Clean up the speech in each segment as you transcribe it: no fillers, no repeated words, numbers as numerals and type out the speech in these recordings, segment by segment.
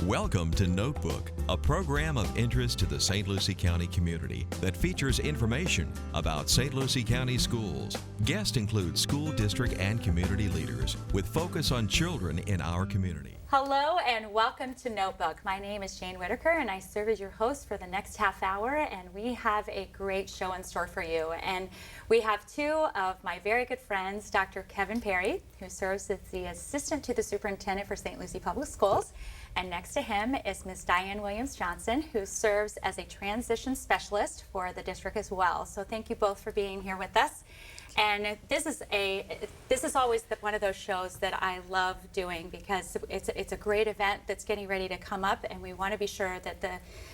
Welcome to Notebook, a program of interest to the St. Lucie County community that features information about St. Lucie County schools. Guests include school district and community leaders with focus on children in our community. Hello and welcome to Notebook. My name is Jane Whitaker and I serve as your host for the next half hour, and we have a great show in store for you. And we have two of my very good friends, Dr. Kevin Perry, who serves as the assistant to the superintendent for St. Lucie Public Schools. And next to him is Ms. Dianne Johnson, who serves as a transition specialist for the district as well. So thank you both for being here with us. And this is always one of those shows that I love doing because it's a great event that's getting ready to come up, and we want to be sure that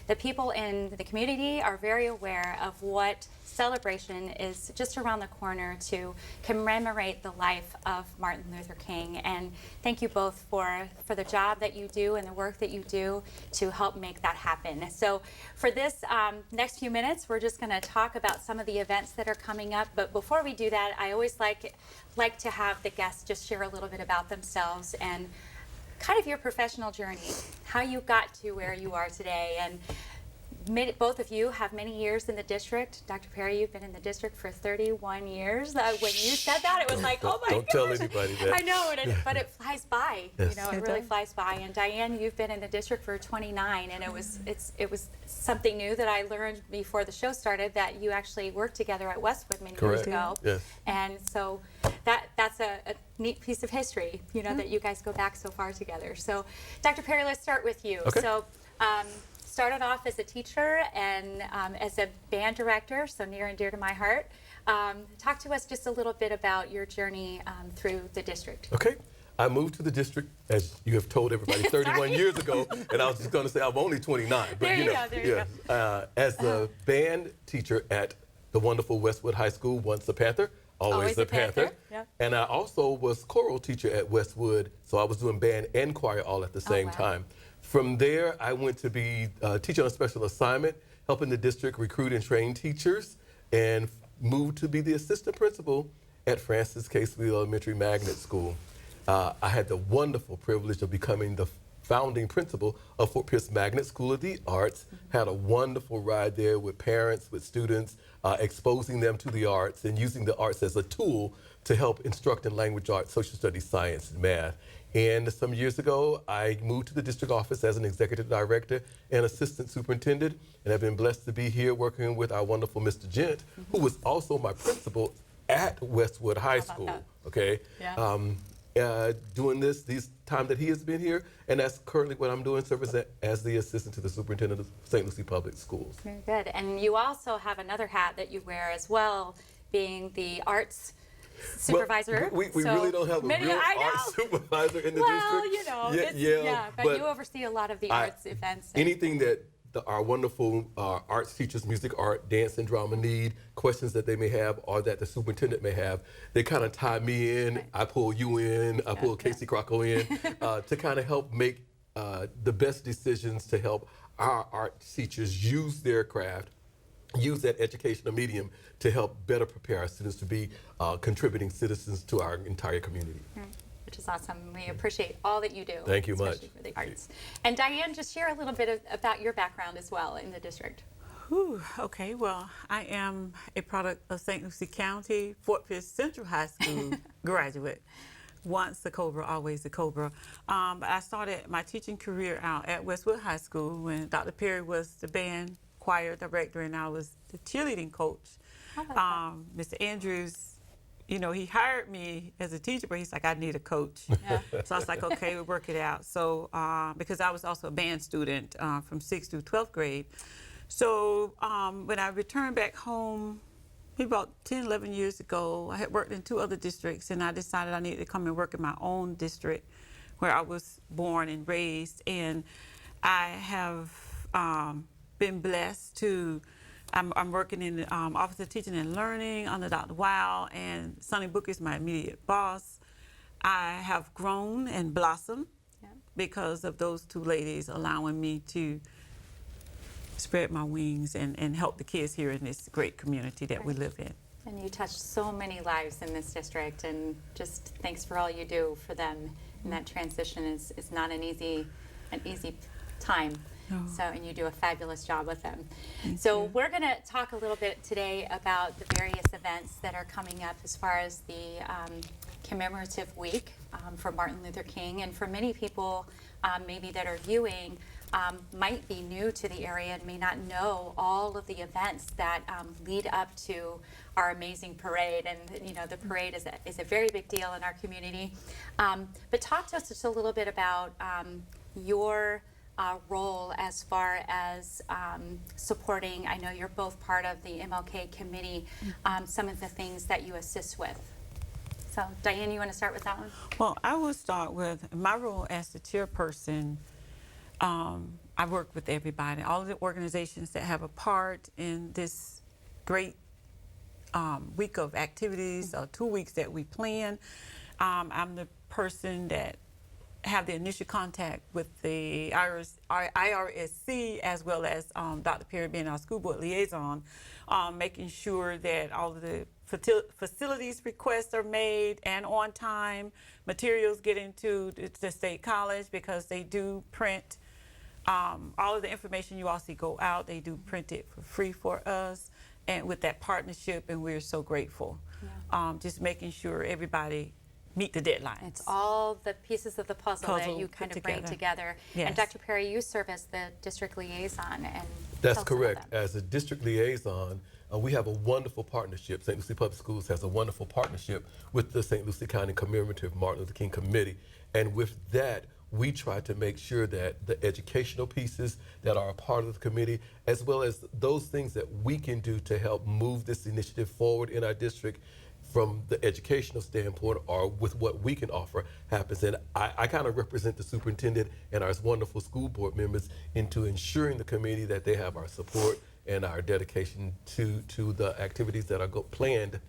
the people in the community are very aware of what celebration is just around the corner to commemorate the life of Martin Luther King. And thank you both for the job that you do and the work that you do to help make that happen. So for this next few minutes, we're just going to talk about some of the events that are coming up. But before we do that, I always like to have the guests just share a little bit about themselves and kind of your professional journey, how you got to where you are today. And both of you have many years in the district. Dr. Perry, you've been in the district for 31 years. When you said that, it was like, oh my gosh. Don't tell anybody that. I know, but it flies by. Yes. You know, it really flies by. And Dianne, you've been in the district for 29, and it was something new that I learned before the show started, that you actually worked together at Westwood many years ago. Yes. And so that's a neat piece of history, you know, that you guys go back so far together. So, Dr. Perry, let's start with you. Okay. So, started off as a teacher and as a band director, so near and dear to my heart. Talk to us just a little bit about your journey through the district. Okay. I moved to the district, as you have told everybody, 31 years ago, and I was just going to say I'm only 29. But there you go. As the band teacher at the wonderful Westwood High School, once a Panther, always a Panther. Yep. And I also was choral teacher at Westwood, so I was doing band and choir all at the same time. From there, I went to be teaching on a special assignment, helping the district recruit and train teachers, and moved to be the assistant principal at Francis K. Sweet Elementary Magnet School. I had the wonderful privilege of becoming the founding principal of Fort Pierce Magnet School of the Arts. Had a wonderful ride there with parents, with students, exposing them to the arts and using the arts as a tool to help instruct in language arts, social studies, science, and math. And some years ago, I moved to the district office as an executive director and assistant superintendent, and I've been blessed to be here working with our wonderful Mr. Gent, who was also my principal at Westwood High School. Okay, doing these time that he has been here, and that's currently what I'm doing, serving as the assistant to the superintendent of St. Lucie Public Schools. Very good. And you also have another hat that you wear as well, being the arts supervisor. Well, we really don't have a real arts supervisor in the district. Well, you know, but you oversee a lot of the arts events. Anything that our wonderful arts teachers, music, art, dance, and drama need, questions that they may have or that the superintendent may have, they kind of tie me in, I pull you in, I pull Casey Crocco in to kind of help make the best decisions to help our art teachers use their craft, use that educational medium to help better prepare our students to be contributing citizens to our entire community. Which is awesome. We appreciate all that you do. Thank you much. Especially for the arts. And Dianne, just share a little bit about your background as well in the district. Okay, well, I am a product of St. Lucie County, Fort Pierce Central High School graduate. Once a Cobra, always a Cobra. But I started my teaching career out at Westwood High School when Dr. Perry was the band choir director and I was the cheerleading coach. Mr. Andrews, you know, he hired me as a teacher, but he's like, I need a coach. Yeah. So I was like, okay, we'll work it out. So, because I was also a band student from 6th through 12th grade. So when I returned back home, maybe about 10, 11 years ago, I had worked in 2 other districts, and I decided I needed to come and work in my own district where I was born and raised. And I have been blessed to I'm working in the Office of Teaching and Learning under Dr. Weil, and Sonny Book is my immediate boss. I have grown and blossomed because of those 2 ladies allowing me to spread my wings and help the kids here in this great community that we live in. And you touched so many lives in this district, and just thanks for all you do for them. And that transition is not an easy an easy time. No. So, and you do a fabulous job with them. Thank So you. we're going to talk a little bit today about the various events that are coming up as far as the commemorative week for Martin Luther King. And for many people maybe that are viewing, might be new to the area and may not know all of the events that lead up to our amazing parade. And you know, the parade is a very big deal in our community. But talk to us just a little bit about your role as far as supporting. I know you're both part of the MLK committee, some of the things that you assist with. So Dianne, you want to start with that one? Well, I will start with my role as the chairperson. I work with everybody, all of the organizations that have a part in this great week of activities, 2 weeks that we plan. I'm the person that have the initial contact with the IRSC, as well as Dr. Perry being our school board liaison, making sure that all of the facilities requests are made and on time, materials get into the State College because they do print all of the information you all see go out. They do print it for free for us, and with that partnership, and we're so grateful. Yeah. Just making sure everybody meet the deadlines. It's all the pieces of the puzzle that Puzzle you put kind of bring together. Yes. And Dr. Perry, you serve as the district liaison. And That's tell us about correct. that. As a district liaison, we have a wonderful partnership. St. Lucie Public Schools has a wonderful partnership with the St. Lucie County Commemorative Martin Luther King Committee. And with that, we try to make sure that the educational pieces that are a part of the committee, as well as those things that we can do to help move this initiative forward in our district from the educational standpoint or with what we can offer happens. And I kind of represent the superintendent and our wonderful school board members into ensuring the committee that they have our support and our dedication to the activities that are planned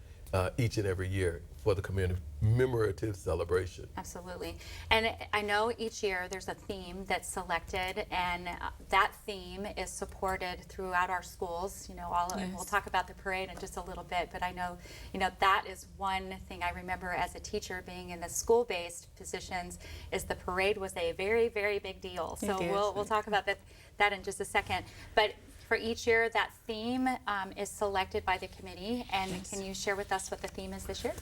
each and every year for the commemorative celebration. Absolutely. And I know each year there's a theme that's selected, and that theme is supported throughout our schools. You know, and we'll talk about the parade in just a little bit, but I know, you know, that is one thing I remember as a teacher being in the school-based positions, is the parade was a very, very big deal. So we'll talk about that in just a second. But for each year, that theme is selected by the committee. And can you share with us what the theme is this year?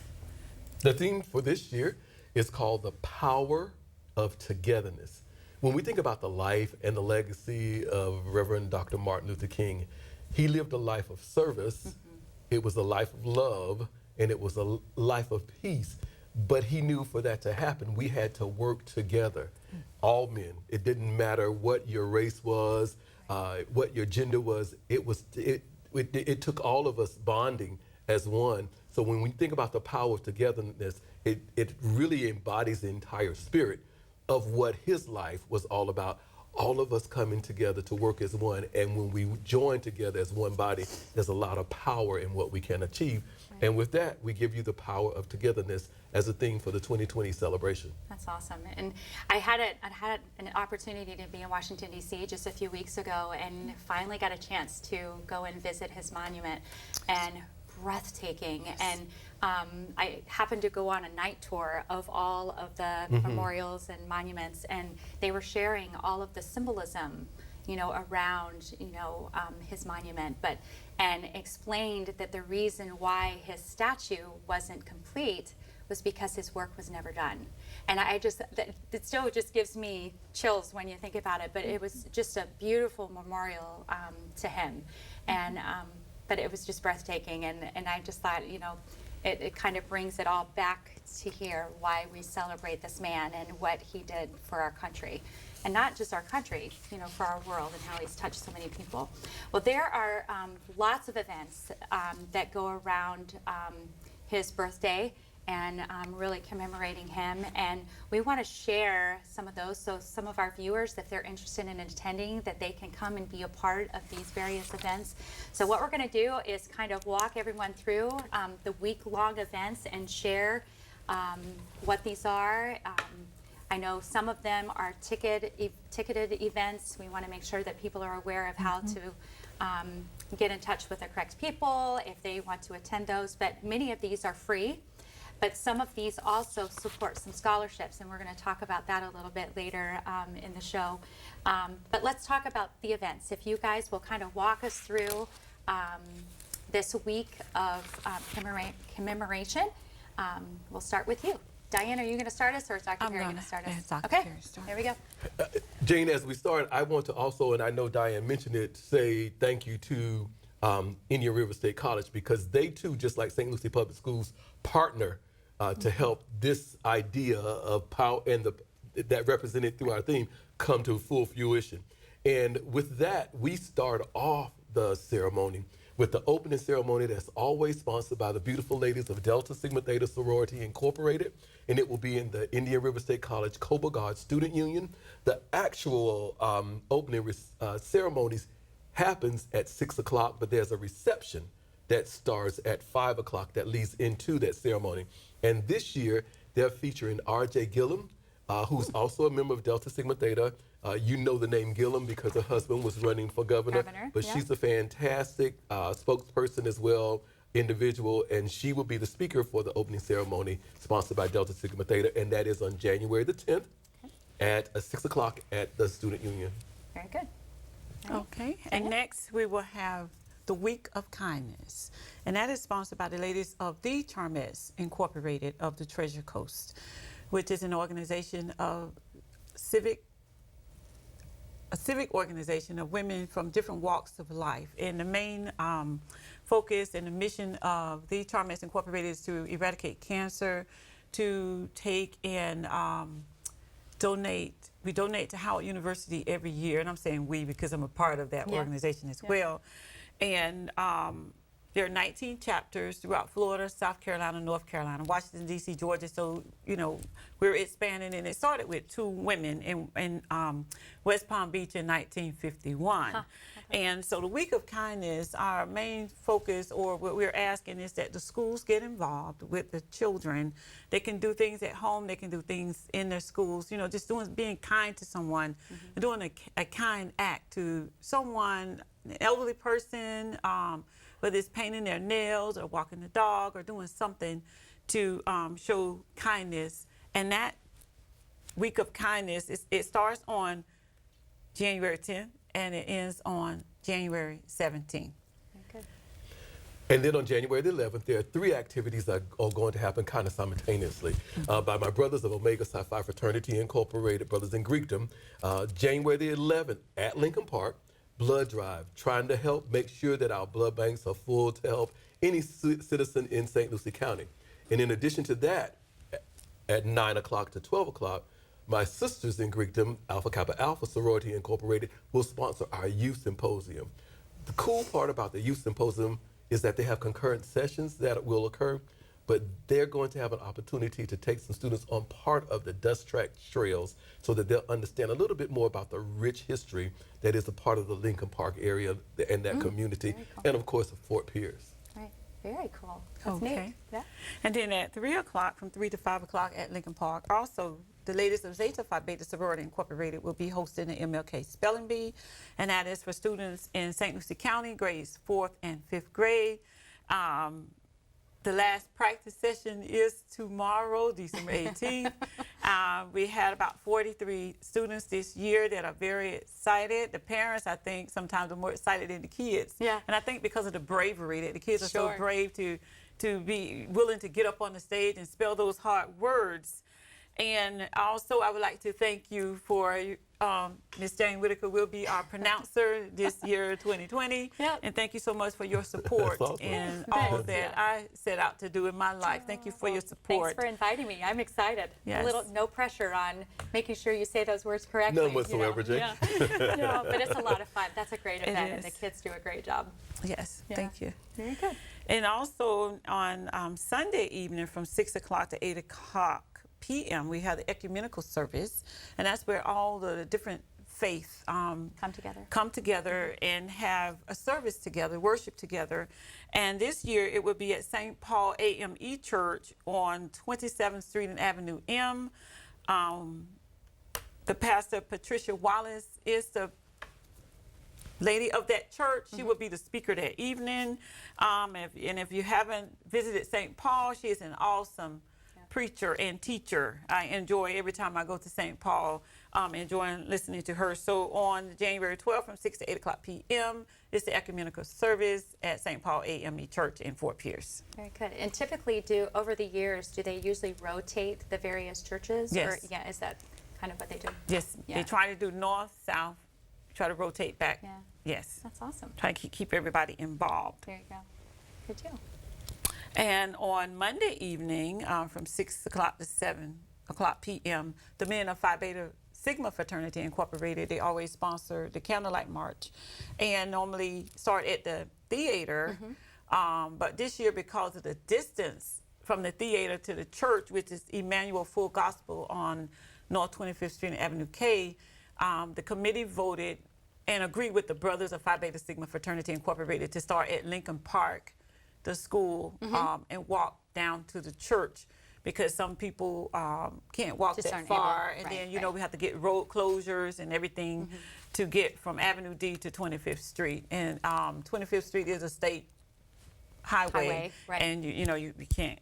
The theme for this year is called the Power of Togetherness. When we think about the life and the legacy of Reverend Dr. Martin Luther King, he lived a life of service, it was a life of love, and it was a life of peace. But he knew for that to happen, we had to work together, all men. It didn't matter what your race was, what your gender was. It took all of us bonding as one. So when we think about the power of togetherness, it really embodies the entire spirit of what his life was all about. All of us coming together to work as one. And when we join together as one body, there's a lot of power in what we can achieve. Right. And with that, we give you the power of togetherness as a theme for the 2020 celebration. That's awesome. And I had an opportunity to be in Washington, D.C. just a few weeks ago, and finally got a chance to go and visit his monument. And breathtaking. And I happened to go on a night tour of all of the memorials and monuments, and they were sharing all of the symbolism, you know, around, you know, his monument, and explained that the reason why his statue wasn't complete was because his work was never done. And it still just gives me chills when you think about it, but it was just a beautiful memorial to him. And but it was just breathtaking, and I just thought, you know, it kind of brings it all back to here, why we celebrate this man and what he did for our country. And not just our country, you know, for our world, and how he's touched so many people. Well, there are lots of events that go around his birthday, and really commemorating him. And we want to share some of those, so some of our viewers, if they're interested in attending, that they can come and be a part of these various events. So what we're going to do is kind of walk everyone through the week-long events and share what these are. I know some of them are ticketed events. We want to make sure that people are aware of how to get in touch with the correct people if they want to attend those. But many of these are free. But some of these also support some scholarships, and we're going to talk about that a little bit later in the show. But let's talk about the events. If you guys will kind of walk us through this week of commemoration. We'll start with you. Diane, are you going to start us, or is Dr. Perry going to start us? Dr. Perry start. There we go. Jane, as we start, I want to also, and I know Diane mentioned it, say thank you to Indian River State College, because they too, just like St. Lucie Public Schools, partner to help this idea of power and that represented through our theme come to full fruition. And with that, we start off the ceremony with the opening ceremony that's always sponsored by the beautiful ladies of Delta Sigma Theta Sorority Incorporated, and it will be in the Indian River State College Cobra Guard Student Union. The actual opening ceremonies happens at 6 o'clock, but there's a reception that starts at 5 o'clock that leads into that ceremony. And this year, they're featuring R.J. Gillum, who's also a member of Delta Sigma Theta. You know the name Gillum because her husband was running for governor, but yeah. She's a fantastic spokesperson as well, individual, and she will be the speaker for the opening ceremony sponsored by Delta Sigma Theta, and that is on January the 10th at 6 o'clock at the Student Union. Very good. Okay, and next we will have the Week of Kindness, and that is sponsored by the ladies of the Charmets Incorporated of the Treasure Coast, which is an organization of a civic organization of women from different walks of life. And the main focus and the mission of the Charmets Incorporated is to eradicate cancer, to take and donate. We donate to Howard University every year, and I'm saying we because I'm a part of that organization as well. And there are 19 chapters throughout Florida, South Carolina, North Carolina, Washington, D.C., Georgia. So, you know, we're expanding, and it started with 2 women in West Palm Beach in 1951. And so the Week of Kindness, our main focus, or what we're asking, is that the schools get involved with the children. They can do things at home. They can do things in their schools. You know, just being kind to someone, doing a kind act to someone, an elderly person, whether it's painting their nails or walking the dog or doing something to show kindness. And that Week of Kindness, it starts on January 10th and it ends on January 17th. Okay. And then on January the 11th, there are 3 activities that are going to happen kind of simultaneously by my brothers of Omega Psi Phi Fraternity Incorporated, Brothers in Greekdom. January the 11th at Lincoln Park, blood drive, trying to help make sure that our blood banks are full to help any citizen in St. Lucie County. And in addition to that, at 9 o'clock to 12 o'clock, my sisters in Greekdom, Alpha Kappa Alpha Sorority Incorporated, will sponsor our youth symposium. The cool part about the youth symposium is that they have concurrent sessions that will occur, but they're going to have an opportunity to take some students on part of the dust track trails so that they'll understand a little bit more about the rich history that is a part of the Lincoln Park area and that community, cool. and of course, of Fort Pierce. Right. Very cool. That's Okay. neat. Yeah. And then at 3 o'clock, from 3 to 5 o'clock at Lincoln Park, also the ladies of Zeta Phi Beta Sorority Incorporated will be hosting the Mlk Spelling Bee, and that is for students in St. Lucie County, grades 4th and 5th grade. The last practice session is tomorrow, December 18th. We had about 43 students this year that are very excited. The parents, I think, sometimes are more excited than the kids. Yeah. And I think because of the bravery that the kids are so Sure. brave to be willing to get up on the stage and spell those hard words. And also, I would like to thank you for Ms. Jane Whitaker will be our pronouncer this year, 2020. Yep. And thank you so much for your support That's awesome. in all that I set out to do in my life. Thank you for your support. Thanks for inviting me. I'm excited. Yes. A little no pressure on making sure you say those words correctly. None whatsoever, Jane. Yeah. No, but it's a lot of fun. That's a great It event, and the is. kids do a great job. Yes, Yeah. thank you. Very good. And also on Sunday evening from 6 o'clock to 8 o'clock p.m., we have the Ecumenical Service, and that's where all the different faiths Come together. and have a service together, worship together. And this year it will be at St. Paul AME Church on 27th Street and Avenue M. The pastor, Patricia Wallace, is the lady of that church. She will be the speaker that evening. If you haven't visited St. Paul, she is an awesome preacher and teacher. I enjoy every time I go to St. Paul, enjoying listening to her. So on January 12th from 6 to 8 o'clock p.m. is the Ecumenical Service at St. Paul AME Church in Fort Pierce. Very good. And typically, over the years, do they usually rotate the various churches? Yes. Or, yeah, is that kind of what they do? Yes, Yeah. they try to do north, south, try to rotate back. Yeah. Yes. That's awesome. Try to keep everybody involved. There you go. Good deal. And on Monday evening, from 6 o'clock to 7 o'clock p.m., the men of Phi Beta Sigma Fraternity Incorporated, they always sponsor the Candlelight March and normally start at the theater. But this year, because of the distance from the theater to the church, which is Emmanuel Full Gospel on North 25th Street and Avenue K, the committee voted and agreed with the Brothers of Phi Beta Sigma Fraternity Incorporated to start at Lincoln Park, the school, and walk down to the church, because some people can't walk Just that aren't far. able. And Right, then, you know, we have to get road closures and everything to get from Avenue D to 25th Street. And 25th Street is a state highway. Right. And, you know, you can't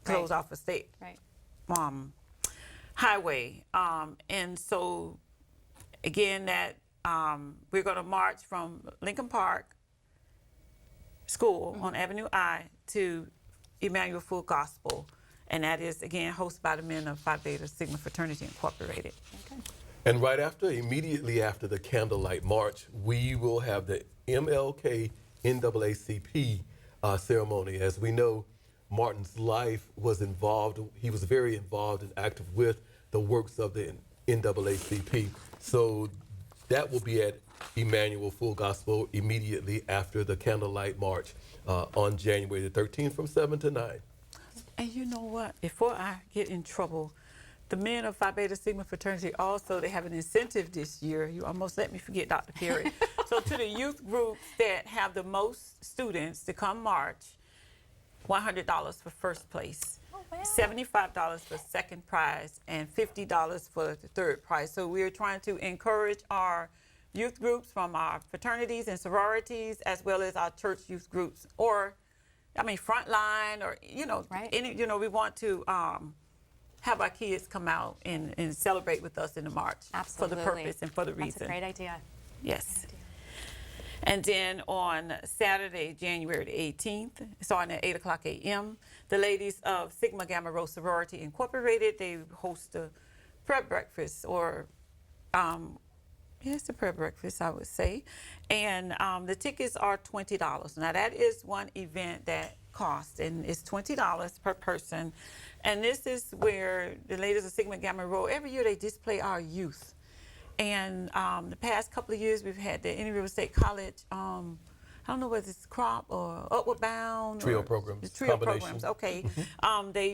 close off a state Right. highway. And so, again, that we're going to march from Lincoln Park School on Avenue I to Emmanuel Full Gospel. And that is, again, hosted by the men of Phi Beta Sigma Fraternity Incorporated. Okay. And right after, immediately after the Candlelight March, we will have the MLK NAACP ceremony. As we know, Martin's life was involved, he was very involved and active with the works of the NAACP. So that will be at Emmanuel Full Gospel immediately after the Candlelight March on January the 13th from 7 to 9. And you know what? Before I get in trouble, the men of Phi Beta Sigma Fraternity also, they have an incentive this year. You almost let me forget, Dr. Perry. So to the youth groups that have the most students to come march, $100 for first place, Oh, wow. $75 for second prize, and $50 for the third prize. So we're trying to encourage our youth groups from our fraternities and sororities, as well as our church youth groups, or, I mean, Frontline, or, you know, Right. any, you know, we want to have our kids come out and celebrate with us in the march. Absolutely. For the purpose and for the reason. That's a great idea. Yes. And then on Saturday, January the 18th, starting at 8 o'clock a.m., the ladies of Sigma Gamma Rho Sorority Incorporated, they host a prep breakfast, or it's a prayer breakfast, I would say. And the tickets are $20. Now, that is one event that costs, and it's $20 per person. And this is where the ladies of Sigma Gamma Rho, every year they display our youth. And the past couple of years, we've had the Indian River State College, I don't know whether it's crop or Upward Bound. Trio or programs, the trio combination. programs, okay.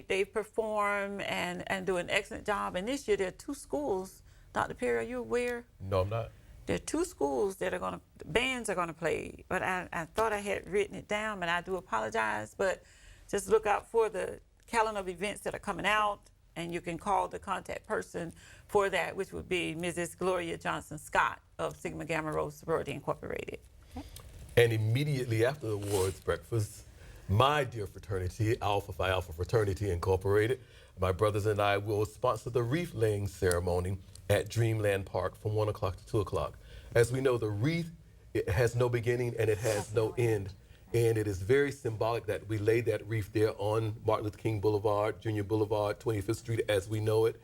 They perform and do an excellent job. And this year, there are two schools. Dr. Perry, are you aware? No, I'm not. There are two schools that are bands are going to play, but I thought I had written it down, and I do apologize, but just look out for the calendar of events that are coming out, and you can call the contact person for that, which would be Mrs. Gloria Johnson Scott of Sigma Gamma Rho Sorority Incorporated. And immediately after the awards breakfast, my dear fraternity, Alpha Phi Alpha Fraternity Incorporated, my brothers and I will sponsor the wreath laying ceremony at Dreamland Park from 1 o'clock to 2 o'clock. As we know, the wreath, it has no beginning and it has no end. And it is very symbolic that we lay that wreath there on Martin Luther King Boulevard, Junior Boulevard, 25th Street as we know it,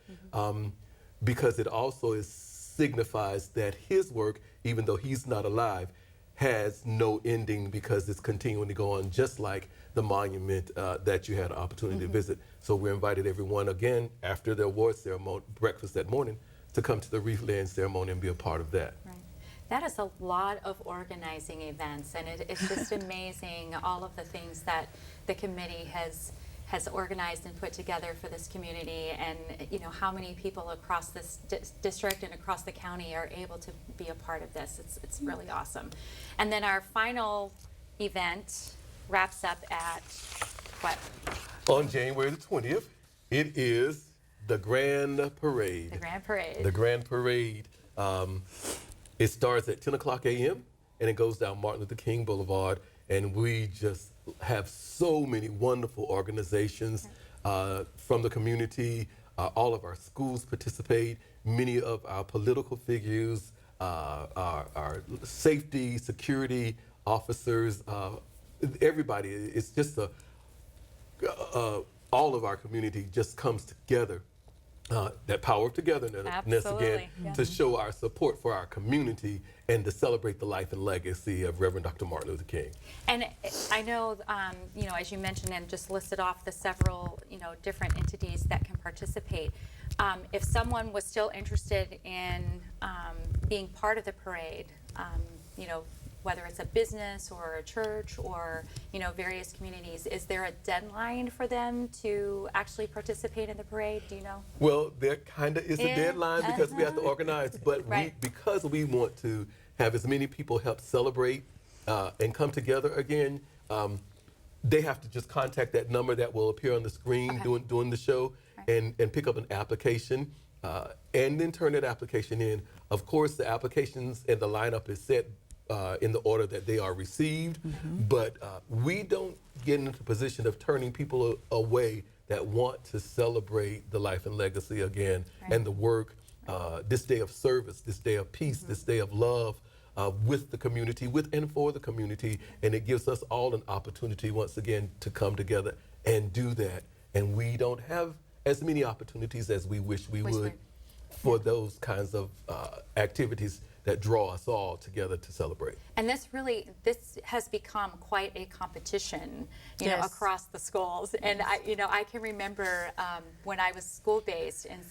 because it also signifies that his work, even though he's not alive, has no ending, because it's continuing to go on, just like the monument that you had an opportunity to visit. So we invited everyone again after the award ceremony, breakfast that morning, to come to the wreath laying ceremony and be a part of that. Right. That is a lot of organizing events, and it's just amazing all of the things that the committee has organized and put together for this community, and you know how many people across this district and across the county are able to be a part of this. It's really awesome. And then our final event wraps up at what? On January the 20th, it is the Grand Parade. The Grand Parade. The Grand Parade. It starts at 10 o'clock a.m. and it goes down Martin Luther King Boulevard. And we just have so many wonderful organizations from the community. All of our schools participate. Many of our political figures, our safety, security officers, everybody. It's just all of our community just comes together. That power of togetherness Absolutely. again, to show our support for our community and to celebrate the life and legacy of Reverend Dr. Martin Luther King. And I know, as you mentioned and just listed off the several, different entities that can participate. If someone was still interested in being part of the parade, whether it's a business or a church or, various communities, is there a deadline for them to actually participate in the parade? Do you know? Well, there kind of is a deadline because we have to organize, but Right. because we want to have as many people help celebrate and come together again, they have to just contact that number that will appear on the screen during the show and pick up an application and then turn that application in. Of course, the applications and the lineup is set in the order that they are received, but we don't get into the position of turning people away that want to celebrate the life and legacy again and the work, this day of service, this day of peace, this day of love with the community, with and for the community, and it gives us all an opportunity once again to come together and do that. And we don't have as many opportunities as we wish we would for those kinds of activities that draw us all together to celebrate. And this has become quite a competition, across the schools. And I can remember when I was school-based and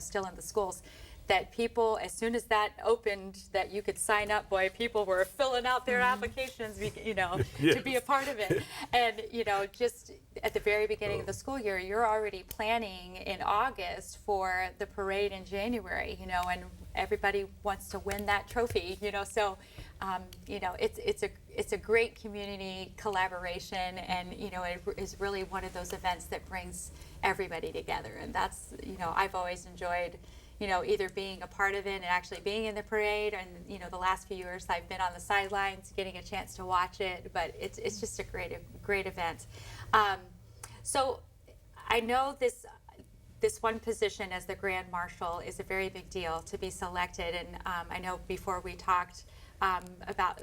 still in the schools, that people, as soon as that opened, that you could sign up, people were filling out their applications, to be a part of it. And, just at the very beginning of the school year, you're already planning in August for the parade in January, and everybody wants to win that trophy, so, it's a great community collaboration, and, it is really one of those events that brings everybody together. And that's, I've always enjoyed either being a part of it and actually being in the parade, and the last few years I've been on the sidelines getting a chance to watch it, but it's just a great event. So I know this one position as the Grand Marshal is a very big deal to be selected, and I know before we talked about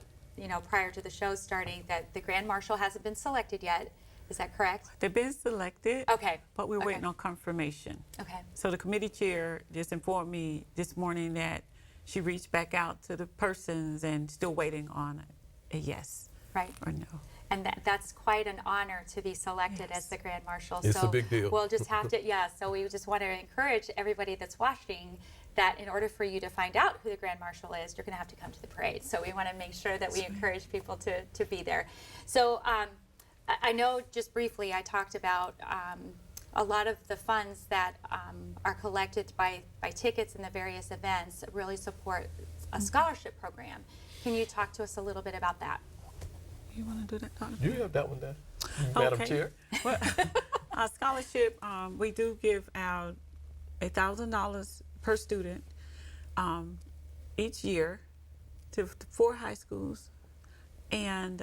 prior to the show starting that the Grand Marshal hasn't been selected yet. Is that correct? They've been selected, okay, but we're waiting on confirmation. Okay. So the committee chair just informed me this morning that she reached back out to the persons and still waiting on a yes or no. And that's quite an honor to be selected as the Grand Marshal. It's a big deal. We'll just have to, so we just want to encourage everybody that's watching that in order for you to find out who the Grand Marshal is, you're going to have to come to the parade. So we want to make sure that we encourage people to be there. So I know just briefly I talked about a lot of the funds that are collected by tickets and the various events really support a scholarship program. Can you talk to us a little bit about that? You want to do that, Dr. You have that one there, Madam Chair. Well, our scholarship, we do give out $1,000 per student each year to 4 high schools, and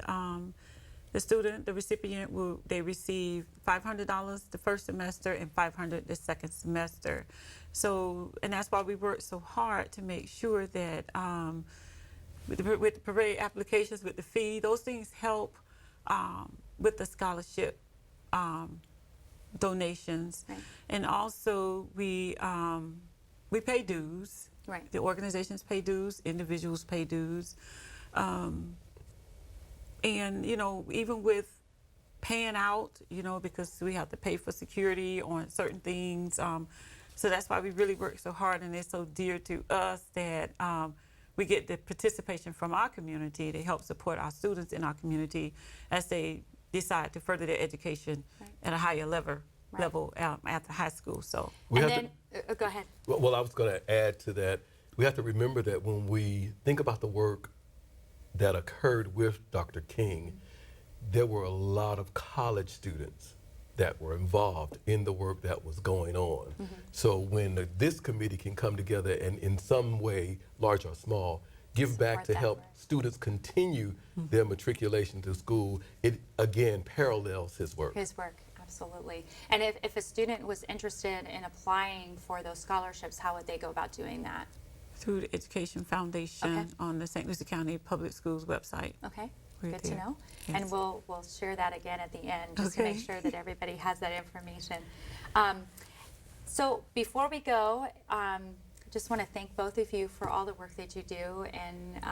the recipient they receive $500 the first semester and $500 the second semester. So, and that's why we work so hard to make sure that with the parade applications, with the fee, those things help with the scholarship donations. Right. And also we pay dues. Right. The organizations pay dues, individuals pay dues. And, even with paying out, because we have to pay for security on certain things. So that's why we really work so hard, and it's so dear to us that we get the participation from our community to help support our students in our community as they decide to further their education at a higher level after high school. So go ahead. Well, I was going to add to that. We have to remember that when we think about the work that occurred with Dr. King, there were a lot of college students that were involved in the work that was going on. Mm-hmm. So when this committee can come together and in some way, large or small, give back Support to that help work. students continue their matriculation to school, it again parallels his work. His work, absolutely. And if a student was interested in applying for those scholarships, how would they go about doing that? Through the Education Foundation Okay. on the St. Lucie County Public Schools website. Okay, Right good to there. know. Yes. And we'll share that again at the end, just to Okay. make sure that everybody has that information. So before we go, just want to thank both of you for all the work that you do, and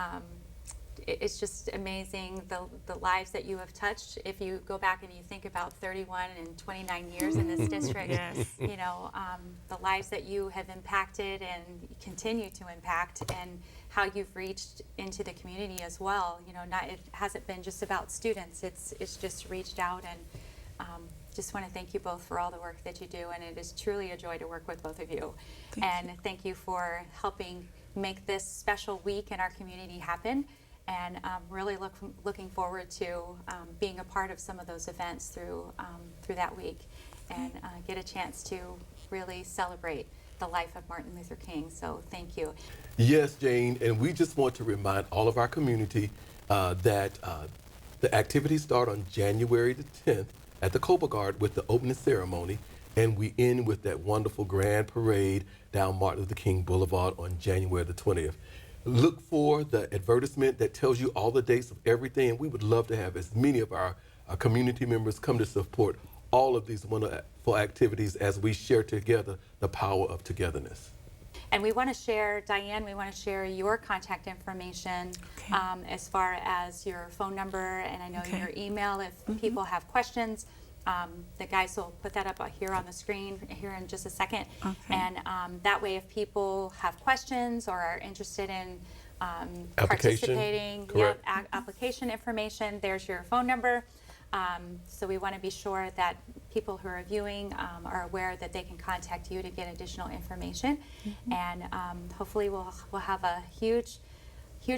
it's just amazing the lives that you have touched. If you go back and you think about 31 and 29 years in this district, Yes. you know, the lives that you have impacted and continue to impact, and how you've reached into the community as well. You know, it hasn't been just about students. It's just reached out, and just want to thank you both for all the work that you do, and it is truly a joy to work with both of you. Thank you for helping make this special week in our community happen, and really looking forward to being a part of some of those events through that week, and get a chance to really celebrate the life of Martin Luther King. So thank you. Yes, Jane, and we just want to remind all of our community that the activities start on January the 10th at the Cobra Guard with the opening ceremony, and we end with that wonderful grand parade down Martin Luther King Boulevard on January the 20th. Look for the advertisement that tells you all the dates of everything, and we would love to have as many of our community members come to support all of these wonderful activities as we share together the power of togetherness. And we want to share, Dianne, we want to share your contact information, Okay. as far as your phone number, and I know Okay. your email if people have questions. The guys will put that up here on the screen here in just a second. Okay. And that way, if people have questions or are interested in Application, participating, correct. application information, there's your phone number. So we want to be sure that people who are viewing are aware that they can contact you to get additional information, and hopefully we'll have a huge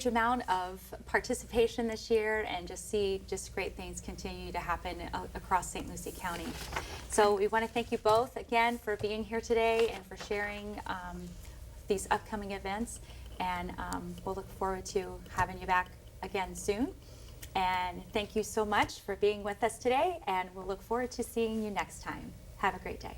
amount of participation this year, and just see great things continue to happen across St. Lucie County. So we want to thank you both again for being here today and for sharing these upcoming events, and we'll look forward to having you back again soon. And thank you so much for being with us today, and we'll look forward to seeing you next time. Have a great day.